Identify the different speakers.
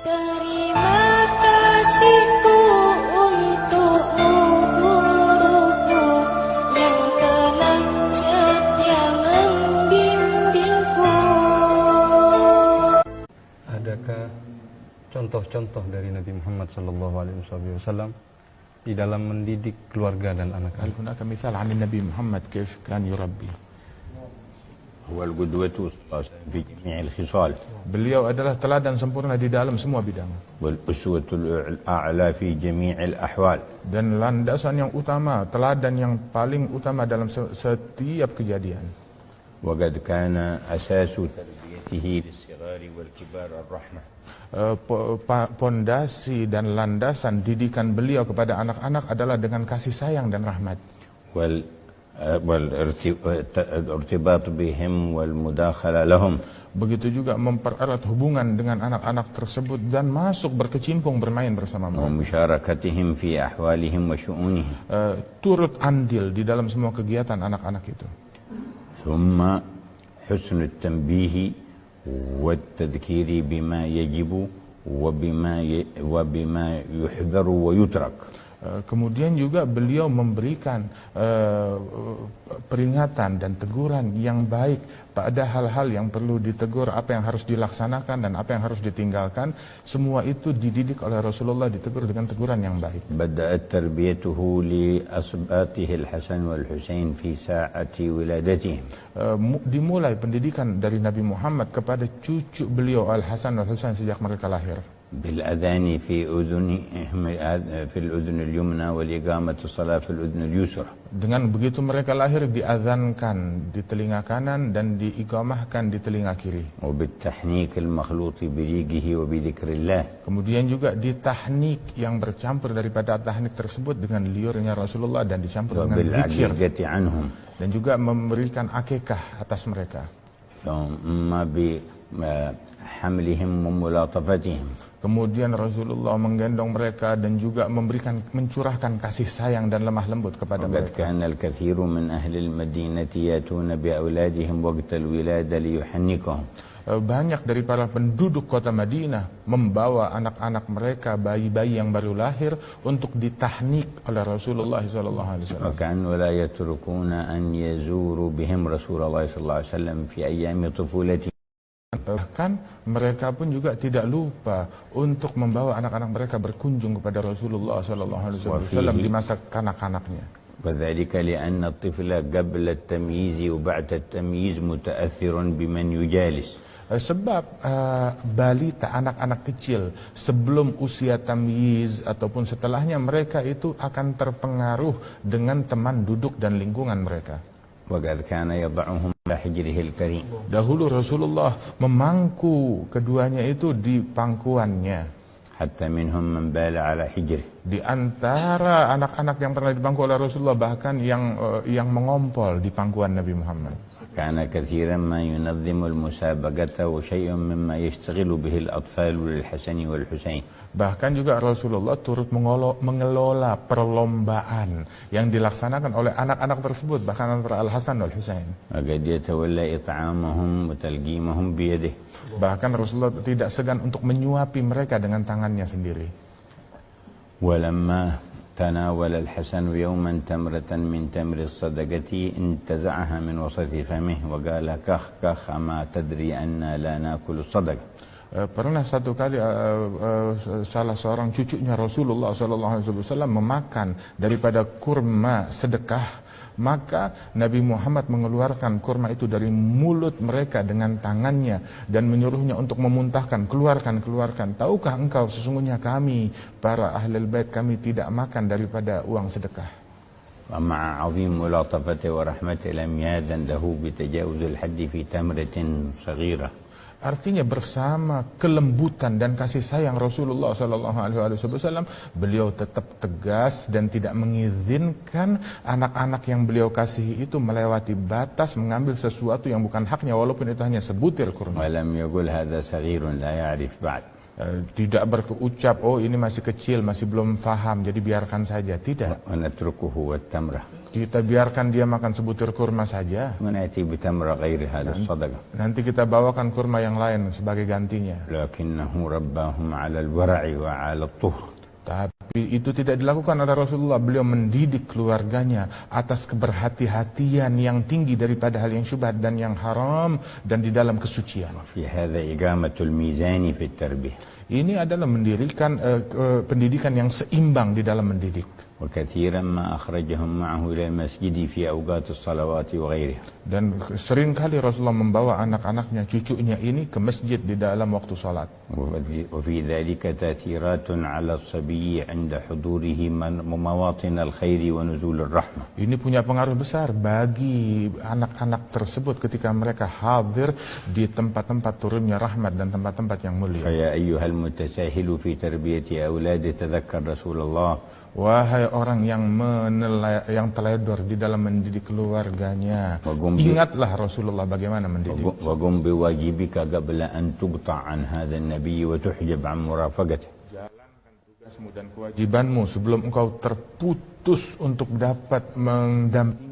Speaker 1: Terima kasihku untukmu guruku yang telah setia membimbingku.
Speaker 2: Adakah contoh-contoh dari Nabi Muhammad SAW di dalam mendidik keluarga dan anak-anak?
Speaker 3: هل هناك مثال عن النبي محمد كيف كان يربي؟
Speaker 4: هو القدوة في جميع الخصال
Speaker 3: Beliau adalah teladan sempurna di dalam semua bidang
Speaker 4: والأسوة الأعلى في جميع الأحوال.
Speaker 3: dan landasan yang utama, teladan yang paling utama dalam setiap kejadian.
Speaker 4: وقد كان أساس تربيته للصغار والكبار الرحمة.
Speaker 3: Pondasi dan landasan didikan beliau kepada anak-anak adalah dengan kasih sayang dan rahmat.
Speaker 4: والارتباط بهم والمداخلة لهم.
Speaker 3: Begitu juga mempererat hubungan dengan anak-anak tersebut dan masuk berkecimpung bermain bersama mereka.
Speaker 4: ومشاركتهم في أحوالهم وشؤونهم.
Speaker 3: Turut andil di dalam semua kegiatan anak-anak itu.
Speaker 4: ثم حسن التنبيه والتذكير بما يجب وبما يحذر ويترك.
Speaker 3: Kemudian juga beliau memberikan peringatan dan teguran yang baik pada hal-hal yang perlu ditegur, apa yang harus dilaksanakan dan apa yang harus ditinggalkan. Semua itu dididik oleh Rasulullah, ditegur dengan teguran yang baik.
Speaker 4: بدأت تربيته لأصباته الحسن والحسين في ساعة ولادتهم.
Speaker 3: Dimulai pendidikan dari Nabi Muhammad kepada cucu beliau Al-Hasan dan Al-Husain sejak mereka lahir.
Speaker 4: بالأذان في أذنهم في الأذن اليمنى والإقامة الصلاة في الأذن اليسرى.
Speaker 3: Dengan begitu mereka lahir diazankan di telinga kanan dan diiqamahkan di telinga kiri.
Speaker 4: وبالتحنيك المخلوط بريقه وبذكر الله.
Speaker 3: Kemudian juga ditahnik yang bercampur daripada tahnik tersebut dengan liurnya Rasulullah dan dicampur dengan zikir.
Speaker 4: وبالعقيقة عنهم.
Speaker 3: Dan juga memberikan akikah atas mereka.
Speaker 4: ثم بحملهم وملاطفتهم.
Speaker 3: Kemudian Rasulullah menggendong mereka dan juga mencurahkan kasih sayang dan lemah lembut kepada
Speaker 4: وقد
Speaker 3: mereka.
Speaker 4: كان الكثير من أهل المدينة يأتون بأولادهم وقت الولادة ليحنكهم.
Speaker 3: Banyak dari para penduduk kota Madinah membawa anak-anak mereka, bayi-bayi yang baru lahir, untuk ditahnik oleh Rasulullah SAW.
Speaker 4: وكانوا لا يتركون أن يزوروا بهم رسول الله صلى الله عليه وسلم في أيام طفولته.
Speaker 3: Bahkan mereka pun juga tidak lupa untuk membawa anak-anak mereka berkunjung kepada Rasulullah SAW di masa kanak-kanaknya.
Speaker 4: وذلك لأن الطفل قبل التمييز وبعد التمييز متأثر بمن يجالس.
Speaker 3: Sebab balita, anak-anak kecil sebelum usia tamyiz ataupun setelahnya, mereka itu akan terpengaruh dengan teman duduk dan lingkungan mereka.
Speaker 4: وقد كان يضعهم على حجره الكريم.
Speaker 3: Dahulu Rasulullah memangku keduanya itu di pangkuannya.
Speaker 4: حتى منهم من بال على حجره.
Speaker 3: Di antara anak-anak yang pernah dipangku oleh Rasulullah bahkan yang mengompol di pangkuan Nabi Muhammad.
Speaker 4: كان كثيرا ما ينظم المسابقة وشيء مما يشتغل به الأطفال للحسن والحسين.
Speaker 3: Bahkan juga Rasulullah turut mengelola perlombaan yang dilaksanakan oleh anak-anak tersebut, bahkan antara Al-Hasan dan Al-Husain.
Speaker 4: وقد يتولى إطعامهم وتلقيمهم بيده.
Speaker 3: Bahkan Rasulullah tidak segan untuk menyuapi mereka dengan tangannya sendiri.
Speaker 4: ولما تناول الحسن يوما تمرة من تمر الصدقة انتزعها من وسط فمه وقال كخ كخ أما تدري أن لا نأكل الصدقة.
Speaker 3: Pernah satu kali salah seorang cucunya Rasulullah SAW memakan daripada kurma sedekah, maka Nabi Muhammad mengeluarkan kurma itu dari mulut mereka dengan tangannya dan menyuruhnya untuk memuntahkan, keluarkan. Tahukah engkau sesungguhnya kami para ahlul bait, kami tidak makan daripada uang sedekah.
Speaker 4: ومع عظيم ملاطفته ورحمته لم يأذن له بتجاوز الحد في تمرة صغيرة.
Speaker 3: Artinya bersama kelembutan dan kasih sayang Rasulullah SAW, beliau tetap tegas dan tidak mengizinkan anak-anak yang beliau kasihi itu melewati batas mengambil sesuatu yang bukan haknya, walaupun itu hanya sebutir kurma.
Speaker 4: ولم يقل هذا صغير لا يعرف بعد.
Speaker 3: Tidak berucap, oh ini masih kecil, masih belum faham, jadi biarkan saja. Tidak.
Speaker 4: ونتركه والتمرة.
Speaker 3: kita biarkan dia makan sebutir kurma saja,
Speaker 4: ونأتي بتمر غير هذا الصدقة.
Speaker 3: nanti kita bawakan kurma yang lain sebagai gantinya.
Speaker 4: لكنه رباهم على الورع وعلى الطهر.
Speaker 3: Tapi itu tidak dilakukan oleh Rasulullah. Beliau mendidik keluarganya atas keberhati-hatian yang tinggi daripada hal yang syubhat dan yang haram, dan di dalam kesucian.
Speaker 4: في هذا إقامة الميزان في التربية.
Speaker 3: Ini adalah mendirikan pendidikan yang seimbang di dalam mendidik.
Speaker 4: وكثيرا ما أخرجهم معه إلى المسجد في أوقات الصلوات وغيرها.
Speaker 3: Dan sering kali Rasulullah membawa anak-anaknya, cucunya ini ke masjid di dalam waktu salat.
Speaker 4: وفي ذلك تأثيرات على الصبي عند حضوره مواطن الخير ونزول الرحمة.
Speaker 3: Ini punya pengaruh besar bagi anak-anak tersebut ketika mereka hadir di tempat-tempat turunnya rahmat dan tempat-tempat yang mulia.
Speaker 4: فيا أيها المتساهل في تربية أولاد تذكر رسول الله.
Speaker 3: Wahai orang yang teledor di dalam mendidik keluarganya, ingatlah Rasulullah bagaimana mendidik.
Speaker 4: وقم بواجبك قبل أن تقطع عن هذا النبي وتحجب عن مرافقته.
Speaker 3: Jalankan tugasmu dan kewajibanmu sebelum engkau terputus untuk dapat mendampingi